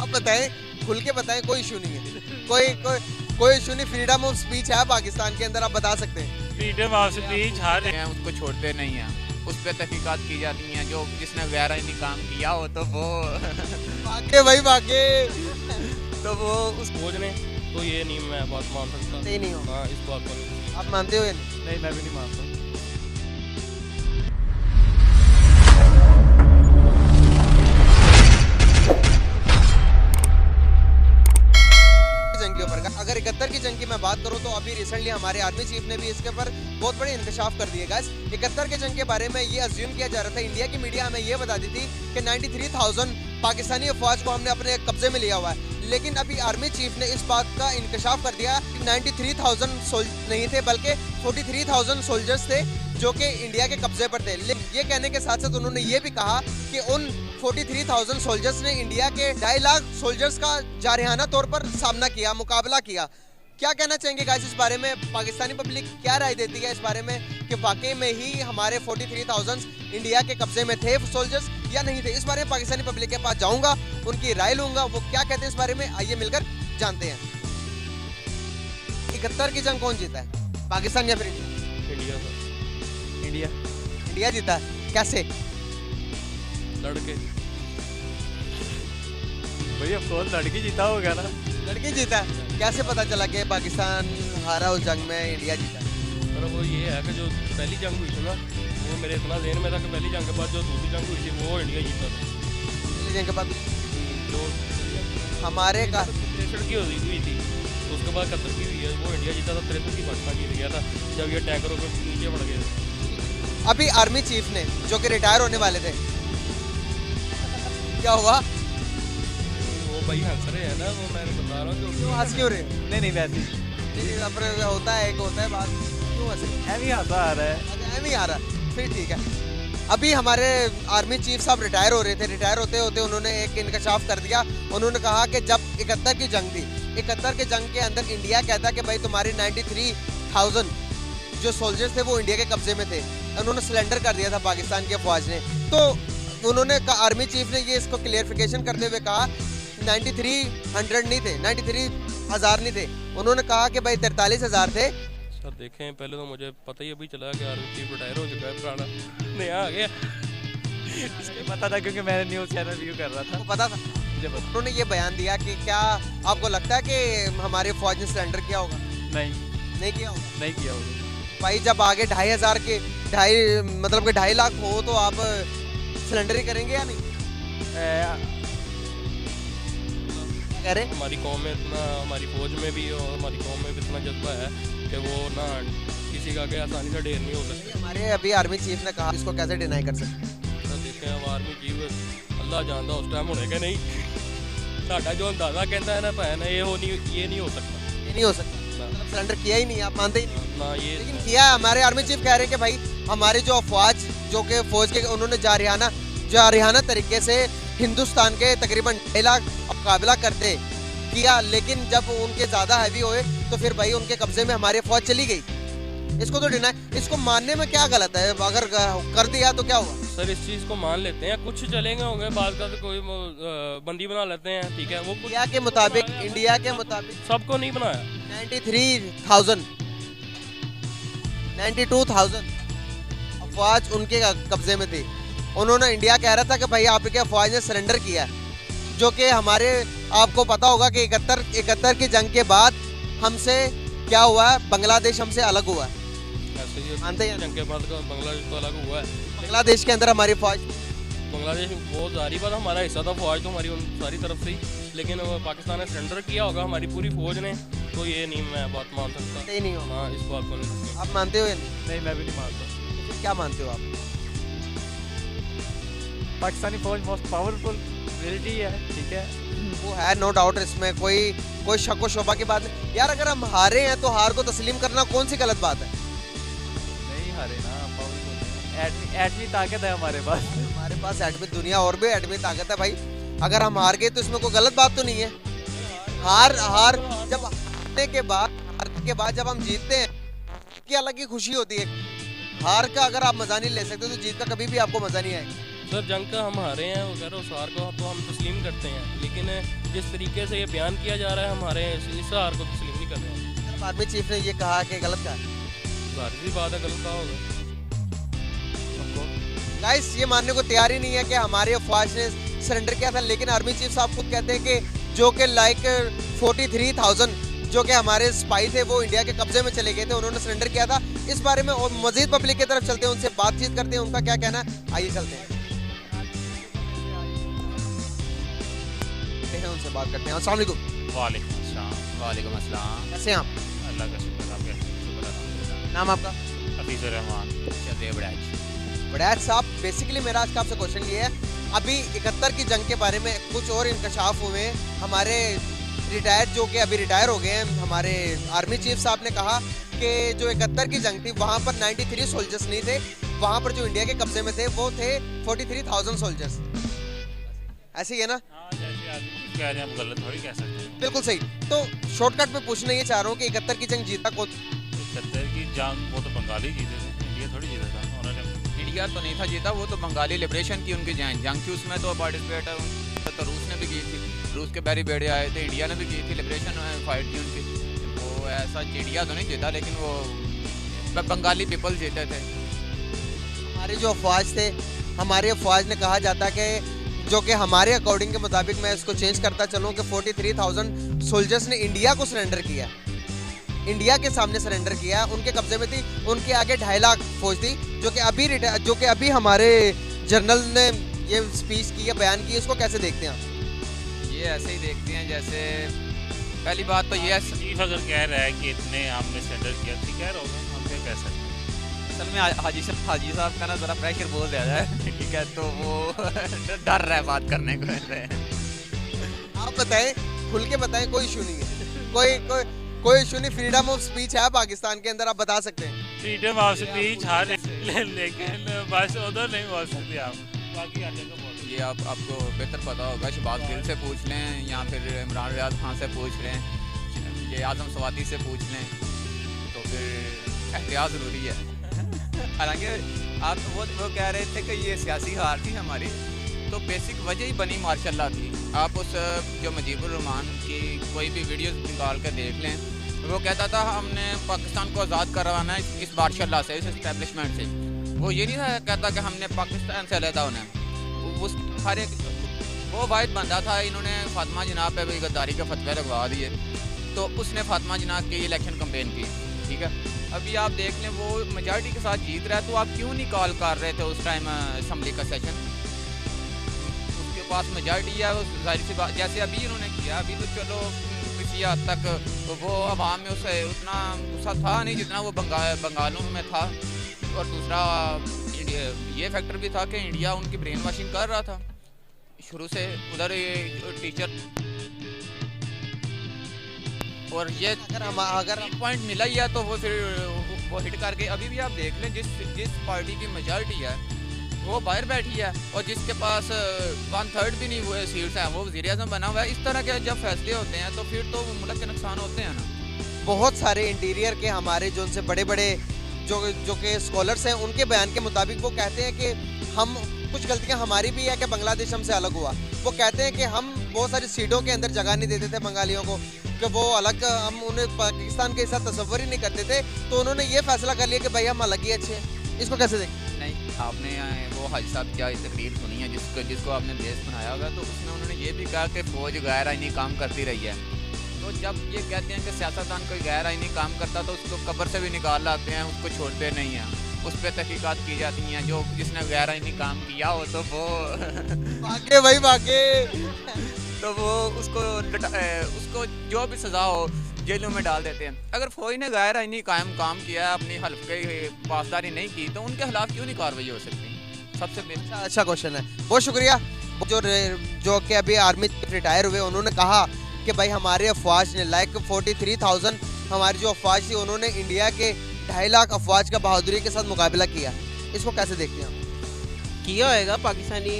आप बताएं, खुल के बताएं, कोई इशू नहीं है, कोई इशू नहीं। फ्रीडम ऑफ स्पीच है पाकिस्तान के अंदर, आप बता सकते हैं। फ्रीडम ऑफ स्पीच हर हैं उसको छोड़ते नहीं हैं, उस पर तहकीकात की जाती हैं। जो जिसने गैर आईनी काम किया हो तो वो भागे भाई भागे, तो वो उस फौज ने तो ये नहीं मैं बात मान सकता। ही नहीं हो, हाँ इस बात को नहीं। आप मानते हो या नहीं? नहीं, मैं भी नहीं मानता। जंग के ऊपर का अगर 71 की जंग की मैं बात करूं तो अभी रिसेंटली हमारे आर्मी चीफ ने भी इसके ऊपर बहुत बड़े इंकशाफ कर दिए गाइस। 71 के जंग के बारे में ये अज्यूम किया जा रहा था, इंडिया की मीडिया हमें ये बताती थी कि 93,000 पाकिस्तानी अफवाज को हमने अपने कब्जे में लिया हुआ है, लेकिन अभी आर्मी चीफ ने इस बात का इंकशाफ कर दिया कि 93,000 नहीं थे बल्कि 43,000 सोल्जर्स थे जो कि इंडिया के कब्जे पर थे। लेकिन ये कहने के साथ साथ उन्होंने ये भी कहा कि उन 43,000 सोल्जर्स ने इंडिया के 2.5 लाख सोल्जर्स का जारहाना तौर पर सामना किया, मुकाबला किया। क्या कहना चाहेंगे गाइस इस बारे में? पाकिस्तानी पब्लिक क्या राय देती है इस बारे में कि वाकई में ही हमारे 43,000 इंडिया के कब्जे में थे सोल्जर्स या नहीं थे? इस बारे में पाकिस्तानी पब्लिक के पास जाऊंगा, उनकी राय लूंगा, वो क्या कहते हैं इस बारे में, आइए मिलकर जानते हैं। 71 की जंग कौन जीता है, पाकिस्तान या फिर इंडिया का इंडिया? इंडिया जीता, कैसे? लड़के भैया कौन लड़की जीता होगा ना? लड़के जीता, कैसे पता चला कि पाकिस्तान हारा उस जंग में, इंडिया जीता? पर वो ये है कि जो पहली जंग हुई थी ना, वो मेरे इतना ज़हन में था कि पहली जंग के बाद जो दूसरी जंग हुई थी वो इंडिया जीता था। पहली जंग के बाद जो हमारे का 63 की हुई थी, तो उसके बाद 71 की हुई है, वो इंडिया जीता था। 63 की पाकिस्तान जीत गया था जब ये टैंकरों के नीचे पड़ गए थे। अभी आर्मी चीफ ने जो कि रिटायर होने वाले थे, क्या हुआ? वो भाई हंस रहे हैं ना, वो मैं बता रहा हूँ क्यों हंस क्यों रहे हो? नहीं वैसे ही अब होता है, एक होता है बात, क्यों हंसे? ऐवी हंसा आ रहा है। अच्छा, नहीं आ रहा, फिर ठीक है। अभी हमारे आर्मी चीफ साहब रिटायर हो रहे थे, रिटायर होते होते उन्होंने एक इंकशाफ कर दिया। उन्होंने कहा कि जब 71 की जंग थी, 71 के जंग के अंदर इंडिया कहता कि भाई तुम्हारी 93,000 जो सोल्जर्स थे वो इंडिया के कब्जे में थे, उन्होंने सिलेंडर कर दिया था पाकिस्तान के अफवाज ने। तो उन्होंने आर्मी चीफ ने ये इसको क्लियरिफिकेशन करते हुए कहा 9300 नहीं थे, 93,000 नहीं थे, उन्होंने कहा कि भाई 43,000 थे। सर देखें, पहले तो मुझे पता ही अभी चला कि आर्मी चीफ रिटायर हो चुका है, पुराना नया आ गया। इसके पता था क्योंकि मैंने न्यूज़ चैनल व्यू कर रहा था। आपको पता था? मुझे पता उन्होंने ये बयान दिया कि क्या आपको लगता है कि हमारे फौज ने सिलेंडर किया होगा? नहीं किया होगा। नहीं किया होगा। भाई जब आगे 2,500 के 2.5 लाख हो तो आप सिलेंडर ही करेंगे या नहीं? कह रहे हमारी कौम में इतना, हमारी फौज में भी और हमारी कौम में भी इतना जज्बा है कि वो ना किसी का आगे आसानी से ढेर नहीं हो सकते। हमारे अभी आर्मी चीफ ने कहा, इसको कैसे डिनाई कर सकते? तो देखें अब आर्मी चीफ अल्लाह जानता उस टाइम होने के नहीं, साडा जो अंदाजा कहता है ना भैन ये नहीं हो सकता, ये नहीं हो सकता, मतलब सिलेंडर किया ही नहीं, आप मानते ही नहीं? ना ये लेकिन किया है। हमारे आर्मी चीफ कह रहे हैं कि भाई हमारे जो अफवाज जो कि फौज के उन्होंने जारहाना तरीके से हिंदुस्तान के तकरीबन 2.5 लाख मुकाबला करते किया, लेकिन जब उनके ज़्यादा हैवी हुए तो फिर भाई उनके कब्जे में हमारी फौज चली गई। इसको तो डिनाई, इसको मानने में क्या गलत है? अगर कर दिया तो क्या हुआ? सर इस चीज़ को मान लेते हैं, कुछ चलेंगे होंगे बाद का तो कोई बंदी बना लेते हैं, ठीक है। वो कुछ इंडिया के मुताबिक, इंडिया के मुताबिक सबको नहीं बनाया। 93,000 92,000 अफवाज उनके कब्जे में थी। उन्होंने, इंडिया कह रहा था कि भाई आपके अफवाज ने सरेंडर किया है, जो कि हमारे, आपको पता होगा कि 71 की जंग के बाद हमसे क्या हुआ है, बांग्लादेश हमसे अलग हुआ है। ऐसे ही मानते हैं? जंग के बाद का बांग्लादेश तो अलग हुआ है। बांग्लादेश के अंदर हमारी फौज, बांग्लादेश बहुत जारी बात, हमारा हिस्सा था फौज तो हमारी उन सारी तरफ से ही, लेकिन पाकिस्तान ने सरेंडर किया होगा हमारी पूरी फौज ने, तो ये नहीं मैं बात मान सकता। नहीं हो। हाँ इस बात को नहीं। आप मानते हो या नहीं? नहीं, मैं भी नहीं मानता। फिर क्या मानते हो आप? पाकिस्तानी फौज मोस्ट पावरफुल मिलिट्री है, ठीक है। वो है, नो डाउट, इसमें कोई शक व शोभा की बात नहीं। यार अगर हम हारे हैं तो हार को तस्लीम करना कौन सी गलत बात है? नहीं हारे ना, पावरफुल एटमी ताकत है हमारे पास। हमारे पास एटमी, दुनिया और भी एटमी ताकत है भाई। अगर हम हार गए तो इसमें कोई गलत बात तो नहीं है। हार जब हारने के बाद जब हम जीतते हैं की अलग ही खुशी होती है। हार का अगर आप मजा नहीं ले सकते तो जीत का कभी भी आपको मजा नहीं आएगा। सर जंग का हम हारे हैं वगैरह, उस हार को तो हम तस्लीम करते हैं, लेकिन जिस तरीके से ये बयान किया जा रहा है हमारे इस हार को तस्लीम नहीं कर रहे हैं। आर्मी चीफ ने ये कहा कि गलत कहा। जाहिर सी बात है गलत कहा होगा। गाइस ये मानने को तैयार ही नहीं है कि हमारे अफवाज ने सरेंडर किया था, लेकिन आर्मी चीफ साहब खुद कहते हैं कि जो कि लाइक 43,000 जो कि हमारे स्पाई थे वो इंडिया के कब्जे में चले गए थे, उन्होंने सरेंडर किया था। इस बारे में और मजीद पब्लिक की तरफ चलते हैं, उनसे बातचीत करते हैं, उनका क्या कहना है, आइए चलते हैं उनसे बात करते हैं। अस्सलाम वालेकुम। वालेकुम अस्सलाम। कैसे हैं आप? अल्लाह का शुक्र, आपका शुक्र है। नाम आपका? हफीज़ुर रहमान बड़ाज। बड़ैच साहब, बेसिकली मेरा आज का आपसे क्वेश्चन ये है, अभी 71 की जंग के बारे में कुछ और इंकशाफ हुए हैं। हमारे रिटायर्ड जो कि अभी रिटायर हो गए हैं, हमारे आर्मी चीफ साहब ने कहा कि जो 71 की जंग थी वहाँ पर 93 सोल्जर्स नहीं थे, वहाँ पर जो इंडिया के कब्जे में थे वो थे 43,000 सोल्जर्स। ऐसे ही है ना? कह रहे हैं, हम गलत थोड़ी कह सकते हैं। बिल्कुल सही। तो शॉर्टकट में पूछना ये चाह रहा हूँ कि 71 की जंग जीता कौन? 71 की जंग वो तो बंगाली जीते थे, इंडिया थोड़ी जीता था। उन्होंने इंडिया तो नहीं था जीता, वो तो बंगाली लिबरेशन की उनकी जंग थी, उसमें तो पार्टिसिपेट है। तो रूस ने भी की थी, रूस के बैरी बेड़े आए थे, इंडिया ने भी की थी, लिबरेशन फाइट थी उनकी। वो ऐसा इंडिया तो नहीं जीता, लेकिन वो बंगाली पीपल जीते थे। हमारे जो अफवाज थे, हमारे अफवाज ने कहा जाता कि जो कि हमारे अकॉर्डिंग के मुताबिक, मैं इसको चेंज करता चलूँ कि 43,000 सोल्जर्स ने इंडिया को सरेंडर किया, इंडिया के सामने सरेंडर किया, उनके कब्जे में थी, उनके आगे 2.5 लाख फौज थी, जो कि अभी हमारे जनरल ने ये स्पीच की है, बयान की, इसको कैसे देखते हैं आप? ये ऐसे ही देखते हैं जैसे पहली बात तो ये चीफ अगर कह रहा है कि इतने हमने सेंडर किया, ठीक कह रहा होगा, हम क्या कह सकते हैं। असल में हाजी साहब का ना ज़रा प्रेशर बहुत ज़्यादा है, ठीक है, तो वो डर रहा है बात करने को। आप बताएं, खुल के बताएं, कोई इशू नहीं है, कोई इशू नहीं, फ्रीडम ऑफ स्पीच है पाकिस्तान के अंदर, आप बता सकते हैं। फ्रीडम ऑफ स्पीच हर लेकिन बस उधर नहीं बोल सकते आप, बाकी हर जगह बोल। ये आपको बेहतर पता होगा, शहबाज गिल से पूछ लें या फिर इमरान रियाज खान से पूछ लें, ये आजम सवाती से पूछ लें, तो फिर एहतियात ज़रूरी है। हालांकि आप वो कह रहे थे कि ये सियासी हार थी हमारी, तो बेसिक वजह ही बनी मार्शल लॉ थी। आप उस जो मुजीबुर रहमान की कोई भी वीडियोस निकाल कर देख लें, वो कहता था हमने पाकिस्तान को आज़ाद करवाना है इस मार्शल लॉ से, इस इस्टेब्लिशमेंट से। वो ये नहीं था कहता कि हमने पाकिस्तान से अलहदा होना है। उस हर एक वो वाहिद बंदा था, इन्होंने फातिमा जनाब पे भी गद्दारी के फतवे लगवा दिए, तो उसने फातिमा जनाब की इलेक्शन कैंपेन की, ठीक है। अभी आप देख लें वो मेजॉरिटी के साथ जीत रहा है, तो आप क्यों नहीं कॉल कर रहे थे उस टाइम असम्बली का सेशन? उसके पास मेजॉरिटी है, जाहिर सी बात, जैसे अभी इन्होंने किया, अभी तो चलो किसी हद तक वो अवाम में उसे उतना गुस्सा था नहीं जितना वो बंगालों में था। और दूसरा ये फैक्टर भी था कि इंडिया उनकी ब्रेन वॉशिंग कर रहा था शुरू से, उधर टीचर, और ये अगर पॉइंट मिला ही है तो वो फिर वो हिट करके। अभी भी आप देख लें जिस पार्टी की मेजॉरिटी है वो बाहर बैठी है, और जिसके पास 1/3 भी नहीं हुए सीट्स हैं वो वज़ीर-ए-आज़म बना हुआ है। इस तरह के जब फैसले होते हैं तो फिर तो मुल्क के नुकसान होते हैं ना। बहुत सारे इंटीरियर के हमारे जो उनसे बड़े बड़े जो कि स्कॉलर्स हैं, उनके बयान के मुताबिक वो कहते हैं कि हम कुछ गलतियां हमारी भी है कि बांग्लादेश हमसे अलग हुआ। वो कहते हैं कि हम बहुत सारी सीटों के अंदर जगह नहीं देते थे बंगालियों को, कि वो अलग, हम उन्हें पाकिस्तान के साथ तस्वर ही नहीं करते थे, तो उन्होंने ये फैसला कर लिया कि भाई हम अलग ही अच्छे हैं। इसको कैसे देखते? नहीं, आपने वो हाजी साहब की तकरीर सुनी है जिसको आपने बेस बनाया होगा, तो उसमें उन्होंने ये भी कहा कि फ़ौज गैर आइनी काम करती रही है। तो जब ये कहते हैं कि सियासतदान कोई गैर आइनी काम करता तो उसको कब्र से भी निकाल लाते हैं, उसको छोड़ते नहीं हैं, उस पर तहकीकात की जाती हैं। जो जिसने गैर आइनी काम किया हो तो वो भागे भाई भागे तो वो उसको जो भी सज़ा हो जेलों में डाल देते हैं। अगर फौज ने गैर आइनी काम किया है, अपनी हल्फ की पासदारी नहीं की, तो उनके खिलाफ क्यों नहीं कार्रवाई हो सकती? सबसे अच्छा क्वेश्चन है, बहुत शुक्रिया। जो कि अभी आर्मी रिटायर हुए, उन्होंने कहा कि भाई हमारे अफवाज ने लाइक 43,000 हमारी जो अफवाज थी, उन्होंने इंडिया के 2.5 लाख अफवाज का बहादुरी के साथ मुकाबला किया। इसको कैसे देखते हैं आप? किया होएगा, पाकिस्तानी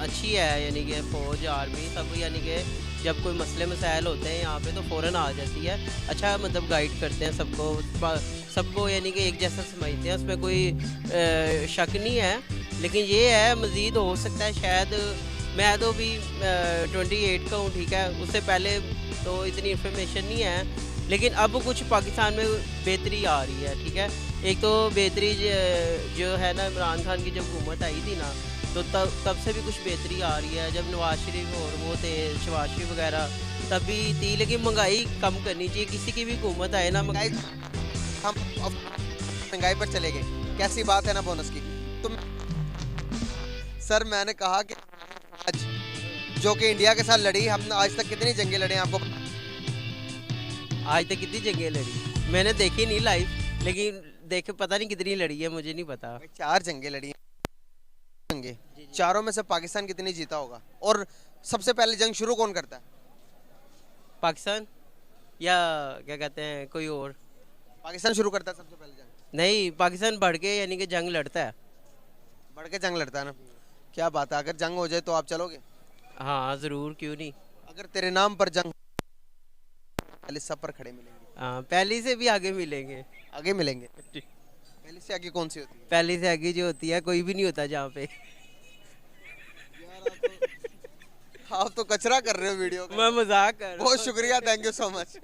अच्छी है, यानी कि फ़ौज आर्मी सब, यानी कि जब कोई मसले मसाइल होते हैं यहाँ पे तो फ़ौरन आ जाती है। अच्छा मतलब गाइड करते हैं सबको, यानी कि एक जैसा समझते हैं, उसमें कोई शक नहीं है। लेकिन ये है मज़ीद हो सकता है शायद। मैं तो भी 28 का हूँ, ठीक है, उससे पहले तो इतनी इन्फॉर्मेशन नहीं है, लेकिन अब कुछ पाकिस्तान में बेहतरी आ रही है, ठीक है। एक तो बेहतरी जो है ना, इमरान खान की जब हुकूमत आई थी ना, तो तब से भी कुछ बेहतरी आ रही है। जब नवाज शरीफ और वो थे, शहबाज शरीफ वगैरह, तब भी थी, लेकिन महंगाई कम करनी चाहिए। किसी की भी हुकूमत आए ना, महंगाई, हम अब महंगाई पर चले गए, कैसी बात है ना बोनस की। तो सर मैंने कहा कि आज जो कि इंडिया के साथ लड़ी, हम आज तक कितनी जंगें लड़े हैं आपको? आज तक कितनी जंगें लड़ी मैंने देखी नहीं लाइव, लेकिन देखे पता नहीं कितनी लड़ी है, मुझे नहीं पता। 4 जंगें लड़ी हैं, जंगें, चारों में से पाकिस्तान कितनी जीता होगा? और सबसे पहले जंग शुरू कौन करता है? पाकिस्तान या क्या कहते हैं कोई और? पाकिस्तान शुरू करता है सबसे पहले जंग। नहीं, पाकिस्तान बढ़ के यानी कि जंग लड़ता है। बढ़ के जंग लड़ता है ना, क्या बात है। अगर जंग हो जाए तो आप चलोगे? हाँ ज़रूर, क्यों नहीं। अगर तेरे नाम पर जंग, पहले सब पर खड़े मिलेंगे। हाँ, पहली से भी आगे मिलेंगे। आगे मिलेंगे? पहले से आगे कौन सी होती है? पहली से आगे जो होती है कोई भी नहीं होता जहाँ पे। आप तो कचरा कर रहे हो वीडियो का। मैं मजाक कर रहा हूँ। बहुत शुक्रिया, थैंक यू सो मच।